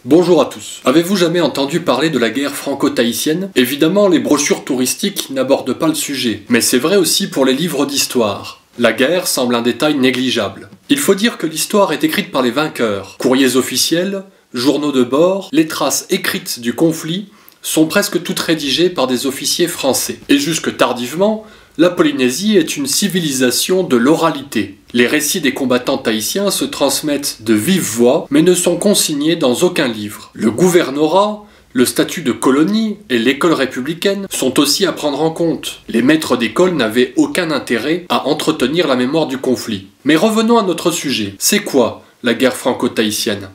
Bonjour à tous. Avez-vous jamais entendu parler de la guerre franco-tahitienne? Évidemment, les brochures touristiques n'abordent pas le sujet, mais c'est vrai aussi pour les livres d'histoire. La guerre semble un détail négligeable. Il faut dire que l'histoire est écrite par les vainqueurs. Courriers officiels, journaux de bord, les traces écrites du conflit sont presque toutes rédigées par des officiers français. Et jusque tardivement, la Polynésie est une civilisation de l'oralité. Les récits des combattants tahitiens se transmettent de vive voix, mais ne sont consignés dans aucun livre. Le gouvernorat, le statut de colonie et l'école républicaine sont aussi à prendre en compte. Les maîtres d'école n'avaient aucun intérêt à entretenir la mémoire du conflit. Mais revenons à notre sujet. C'est quoi la guerre franco-tahitienne?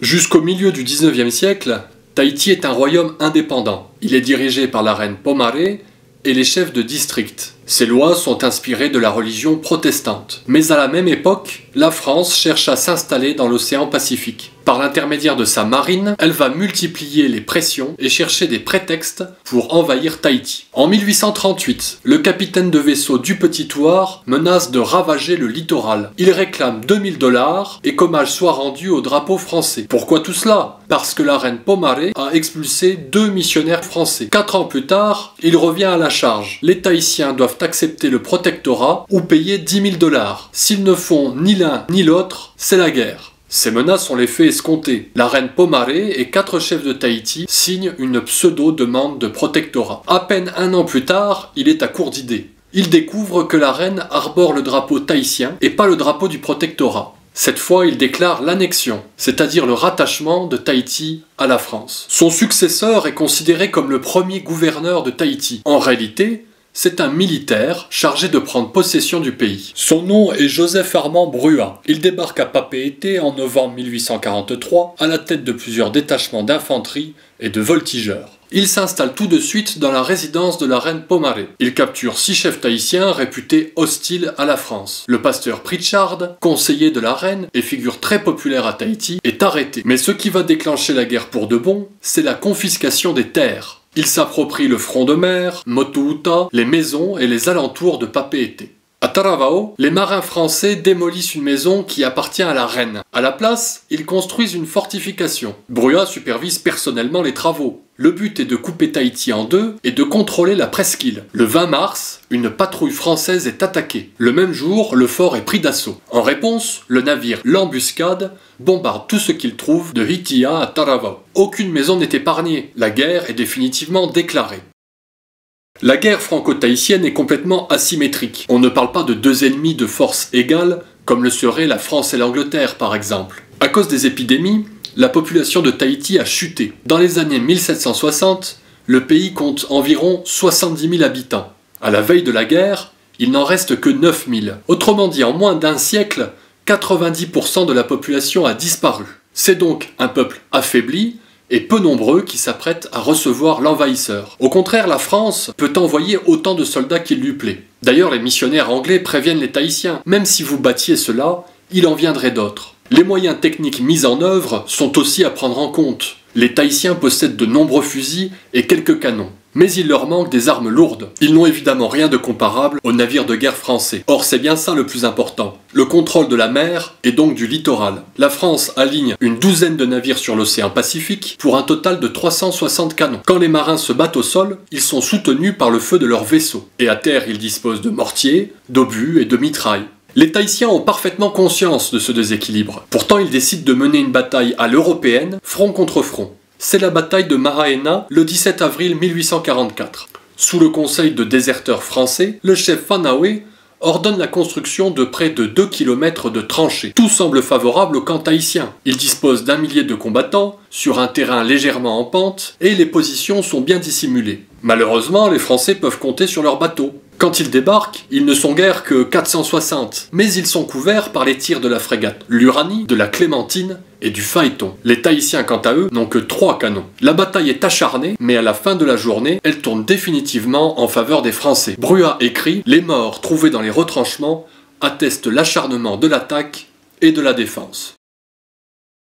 Jusqu'au milieu du 19e siècle, Tahiti est un royaume indépendant. Il est dirigé par la reine Pomaré et les chefs de district. Ces lois sont inspirées de la religion protestante. Mais à la même époque, la France cherche à s'installer dans l'océan Pacifique. Par l'intermédiaire de sa marine, elle va multiplier les pressions et chercher des prétextes pour envahir Tahiti. En 1838, le capitaine de vaisseau du Petit Thouars menace de ravager le littoral. Il réclame 2000 $ et qu'hommage soit rendu au drapeau français. Pourquoi tout cela? Parce que la reine Pomaré a expulsé 2 missionnaires français. 4 ans plus tard, il revient à la charge. Les Tahitiens doivent accepter le protectorat ou payer 10 000 $. S'ils ne font ni l'un ni l'autre, c'est la guerre. Ces menaces ont l'effet escompté. La reine Pomaré et 4 chefs de Tahiti signent une pseudo-demande de protectorat. À peine un an plus tard, il est à court d'idées. Il découvre que la reine arbore le drapeau tahitien et pas le drapeau du protectorat. Cette fois, il déclare l'annexion, c'est-à-dire le rattachement de Tahiti à la France. Son successeur est considéré comme le premier gouverneur de Tahiti. En réalité, c'est un militaire chargé de prendre possession du pays. Son nom est Joseph Armand Bruat. Il débarque à Papeete en novembre 1843 à la tête de plusieurs détachements d'infanterie et de voltigeurs. Il s'installe tout de suite dans la résidence de la reine Pomaré. Il capture 6 chefs tahitiens réputés hostiles à la France. Le pasteur Pritchard, conseiller de la reine et figure très populaire à Tahiti, est arrêté. Mais ce qui va déclencher la guerre pour de bon, c'est la confiscation des terres. Il s'approprie le front de mer, Motuuta, les maisons et les alentours de Papeete. À Taravao, les marins français démolissent une maison qui appartient à la reine. À la place, ils construisent une fortification. Bruat supervise personnellement les travaux. Le but est de couper Tahiti en deux et de contrôler la presqu'île. Le 20 mars, une patrouille française est attaquée. Le même jour, le fort est pris d'assaut. En réponse, le navire l'embuscade, bombarde tout ce qu'il trouve de Hitia à Taravao. Aucune maison n'est épargnée. La guerre est définitivement déclarée. La guerre franco-tahitienne est complètement asymétrique. On ne parle pas de 2 ennemis de force égale, comme le seraient la France et l'Angleterre par exemple. À cause des épidémies, la population de Tahiti a chuté. Dans les années 1760, le pays compte environ 70 000 habitants. À la veille de la guerre, il n'en reste que 9 000. Autrement dit, en moins d'un siècle, 90% de la population a disparu. C'est donc un peuple affaibli, et peu nombreux qui s'apprêtent à recevoir l'envahisseur. Au contraire, la France peut envoyer autant de soldats qu'il lui plaît. D'ailleurs, les missionnaires anglais préviennent les Tahitiens. Même si vous battiez cela, il en viendrait d'autres. Les moyens techniques mis en œuvre sont aussi à prendre en compte. Les Tahitiens possèdent de nombreux fusils et quelques canons. Mais il leur manque des armes lourdes. Ils n'ont évidemment rien de comparable aux navires de guerre français. Or, c'est bien ça le plus important. Le contrôle de la mer et donc du littoral. La France aligne une douzaine de navires sur l'océan Pacifique pour un total de 360 canons. Quand les marins se battent au sol, ils sont soutenus par le feu de leurs vaisseaux. Et à terre, ils disposent de mortiers, d'obus et de mitrailles. Les Tahitiens ont parfaitement conscience de ce déséquilibre. Pourtant, ils décident de mener une bataille à l'européenne, front contre front. C'est la bataille de Maraena le 17 avril 1844. Sous le conseil de déserteurs français, le chef Fanaoué ordonne la construction de près de 2 km de tranchées. Tout semble favorable au camp tahitien. Il dispose d'1 millier de combattants, sur un terrain légèrement en pente, et les positions sont bien dissimulées. Malheureusement, les Français peuvent compter sur leurs bateaux. Quand ils débarquent, ils ne sont guère que 460, mais ils sont couverts par les tirs de la frégate l'Uranie, de la Clémentine et du Phaéton. Les Tahitiens, quant à eux, n'ont que 3 canons. La bataille est acharnée, mais à la fin de la journée, elle tourne définitivement en faveur des Français. Bruat écrit « Les morts trouvés dans les retranchements attestent l'acharnement de l'attaque et de la défense ».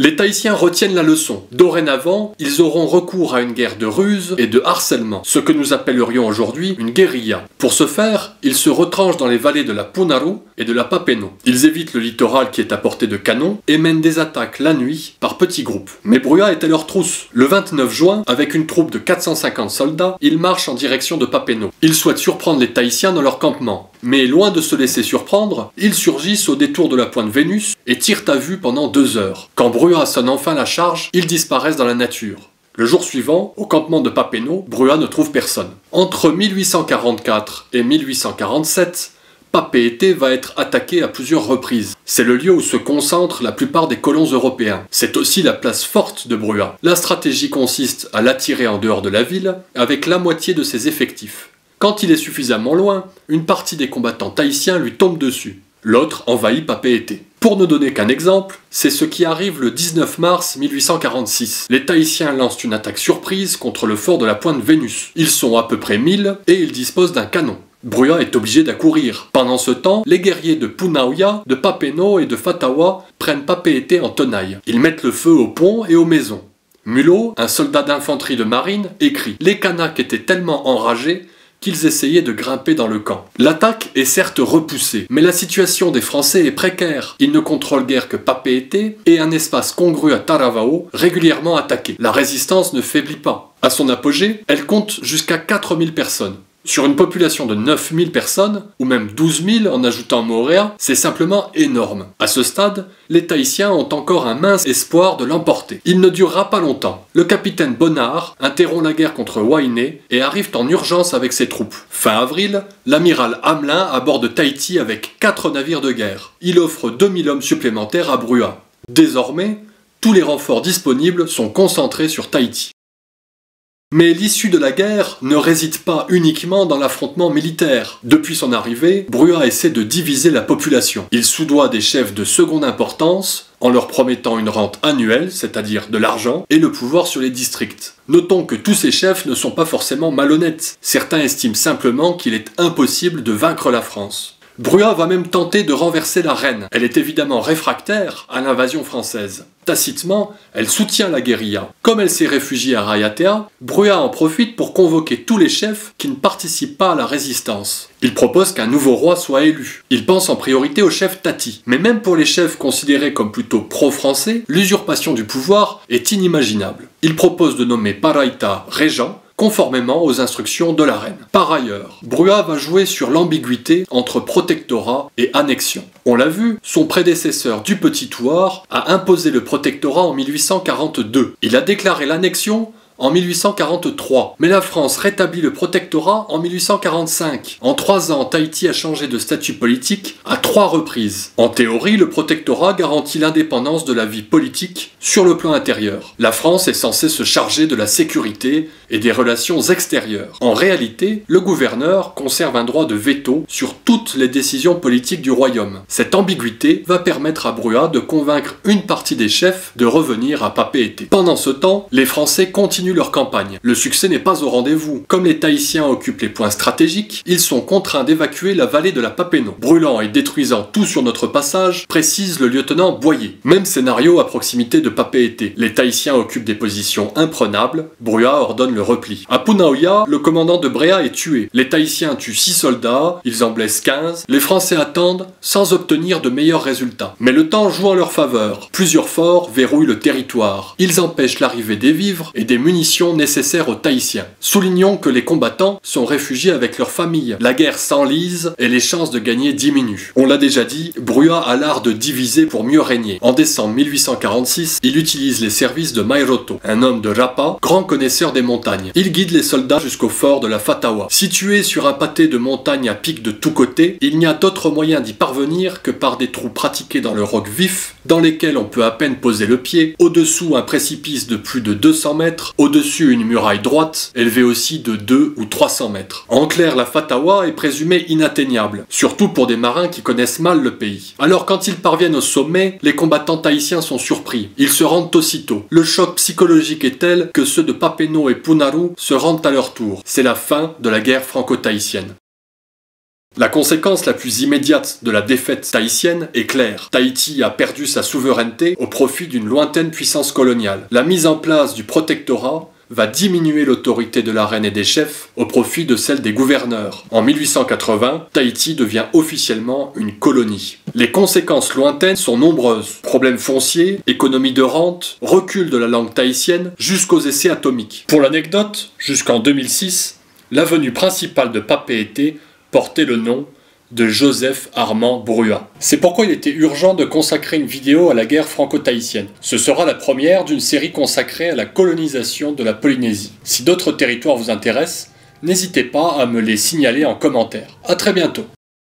Les Tahitiens retiennent la leçon. Dorénavant, ils auront recours à une guerre de ruse et de harcèlement, ce que nous appellerions aujourd'hui une guérilla. Pour ce faire, ils se retranchent dans les vallées de la Punaru et de la Papeno. Ils évitent le littoral qui est à portée de canon et mènent des attaques la nuit par petits groupes. Mais Brua est à leur trousse. Le 29 juin, avec une troupe de 450 soldats, ils marchent en direction de Papeno. Ils souhaitent surprendre les Tahitiens dans leur campement. Mais loin de se laisser surprendre, ils surgissent au détour de la pointe Vénus et tirent à vue pendant 2 heures. Quand Brua sonne enfin la charge, ils disparaissent dans la nature. Le jour suivant, au campement de Papeno, Brua ne trouve personne. Entre 1844 et 1847, Papeete va être attaqué à plusieurs reprises. C'est le lieu où se concentrent la plupart des colons européens. C'est aussi la place forte de Brua. La stratégie consiste à l'attirer en dehors de la ville avec la moitié de ses effectifs. Quand il est suffisamment loin, une partie des combattants tahitiens lui tombe dessus. L'autre envahit Papeete. Pour ne donner qu'un exemple, c'est ce qui arrive le 19 mars 1846. Les Tahitiens lancent une attaque surprise contre le fort de la pointe Vénus. Ils sont à peu près 1000 et ils disposent d'un canon. Brua est obligé d'accourir. Pendant ce temps, les guerriers de Punauia, de Papeno et de Fatawa prennent Papeete en tenaille. Ils mettent le feu aux ponts et aux maisons. Mulot, un soldat d'infanterie de marine, écrit « Les Kanaks étaient tellement enragés qu'ils essayaient de grimper dans le camp. » L'attaque est certes repoussée, mais la situation des Français est précaire. Ils ne contrôlent guère que Papeete et un espace congru à Taravao, régulièrement attaqué. La résistance ne faiblit pas. À son apogée, elle compte jusqu'à 4000 personnes. Sur une population de 9000 personnes, ou même 12 000 en ajoutant Moorea, c'est simplement énorme. À ce stade, les Tahitiens ont encore un mince espoir de l'emporter. Il ne durera pas longtemps. Le capitaine Bonnard interrompt la guerre contre Wainé et arrive en urgence avec ses troupes. Fin avril, l'amiral Hamelin aborde Tahiti avec 4 navires de guerre. Il offre 2000 hommes supplémentaires à Brua. Désormais, tous les renforts disponibles sont concentrés sur Tahiti. Mais l'issue de la guerre ne réside pas uniquement dans l'affrontement militaire. Depuis son arrivée, Brua essaie de diviser la population. Il soudoie des chefs de seconde importance, en leur promettant une rente annuelle, c'est-à-dire de l'argent, et le pouvoir sur les districts. Notons que tous ces chefs ne sont pas forcément malhonnêtes. Certains estiment simplement qu'il est impossible de vaincre la France. Brua va même tenter de renverser la reine. Elle est évidemment réfractaire à l'invasion française. Tacitement, elle soutient la guérilla. Comme elle s'est réfugiée à Raiatea, Brua en profite pour convoquer tous les chefs qui ne participent pas à la résistance. Il propose qu'un nouveau roi soit élu. Il pense en priorité au chef Tati. Mais même pour les chefs considérés comme plutôt pro-français, l'usurpation du pouvoir est inimaginable. Il propose de nommer Paraita régent, conformément aux instructions de la reine. Par ailleurs, Brua va jouer sur l'ambiguïté entre protectorat et annexion. On l'a vu, son prédécesseur du Petit Thouars a imposé le protectorat en 1842. Il a déclaré l'annexion en 1843, mais la France rétablit le protectorat en 1845. En 3 ans, Tahiti a changé de statut politique à 3 reprises. En théorie, le protectorat garantit l'indépendance de la vie politique sur le plan intérieur. La France est censée se charger de la sécurité et des relations extérieures. En réalité, le gouverneur conserve un droit de veto sur toutes les décisions politiques du royaume. Cette ambiguïté va permettre à Brua de convaincre une partie des chefs de revenir à Papeete. Pendant ce temps, les Français continuent leur campagne. Le succès n'est pas au rendez-vous. Comme les Tahitiens occupent les points stratégiques, ils sont contraints d'évacuer la vallée de la Papeno. Brûlant et détruisant tout sur notre passage, précise le lieutenant Boyer. Même scénario à proximité de Papeete. Les Tahitiens occupent des positions imprenables. Brua ordonne le repli. À Punauia, le commandant de Bréa est tué. Les Tahitiens tuent 6 soldats, ils en blessent 15. Les Français attendent sans obtenir de meilleurs résultats. Mais le temps joue en leur faveur. Plusieurs forts verrouillent le territoire. Ils empêchent l'arrivée des vivres et des munitions nécessaires aux Tahitiens. Soulignons que les combattants sont réfugiés avec leurs familles. La guerre s'enlise et les chances de gagner diminuent. On l'a déjà dit, Brua a l'art de diviser pour mieux régner. En décembre 1846, il utilise les services de Mairoto, un homme de Rapa, grand connaisseur des montagnes. Il guide les soldats jusqu'au fort de la Fatawa. Situé sur un pâté de montagnes à pic de tous côtés, il n'y a d'autre moyen d'y parvenir que par des trous pratiqués dans le roc vif, dans lesquels on peut à peine poser le pied, au-dessous un précipice de plus de 200 mètres, au-dessus une muraille droite, élevée aussi de 2 ou 300 mètres. En clair, la Fatawa est présumée inatteignable, surtout pour des marins qui connaissent mal le pays. Alors quand ils parviennent au sommet, les combattants tahitiens sont surpris. Ils se rendent aussitôt. Le choc psychologique est tel que ceux de Papeno et Punaru se rendent à leur tour. C'est la fin de la guerre franco-tahitienne. La conséquence la plus immédiate de la défaite tahitienne est claire. Tahiti a perdu sa souveraineté au profit d'une lointaine puissance coloniale. La mise en place du protectorat va diminuer l'autorité de la reine et des chefs au profit de celle des gouverneurs. En 1880, Tahiti devient officiellement une colonie. Les conséquences lointaines sont nombreuses. Problèmes fonciers, économie de rente, recul de la langue tahitienne, jusqu'aux essais atomiques. Pour l'anecdote, jusqu'en 2006, l'avenue principale de Papeete portait le nom de Joseph Armand Bruat. C'est pourquoi il était urgent de consacrer une vidéo à la guerre franco-tahitienne. Ce sera la première d'une série consacrée à la colonisation de la Polynésie. Si d'autres territoires vous intéressent, n'hésitez pas à me les signaler en commentaire. À très bientôt.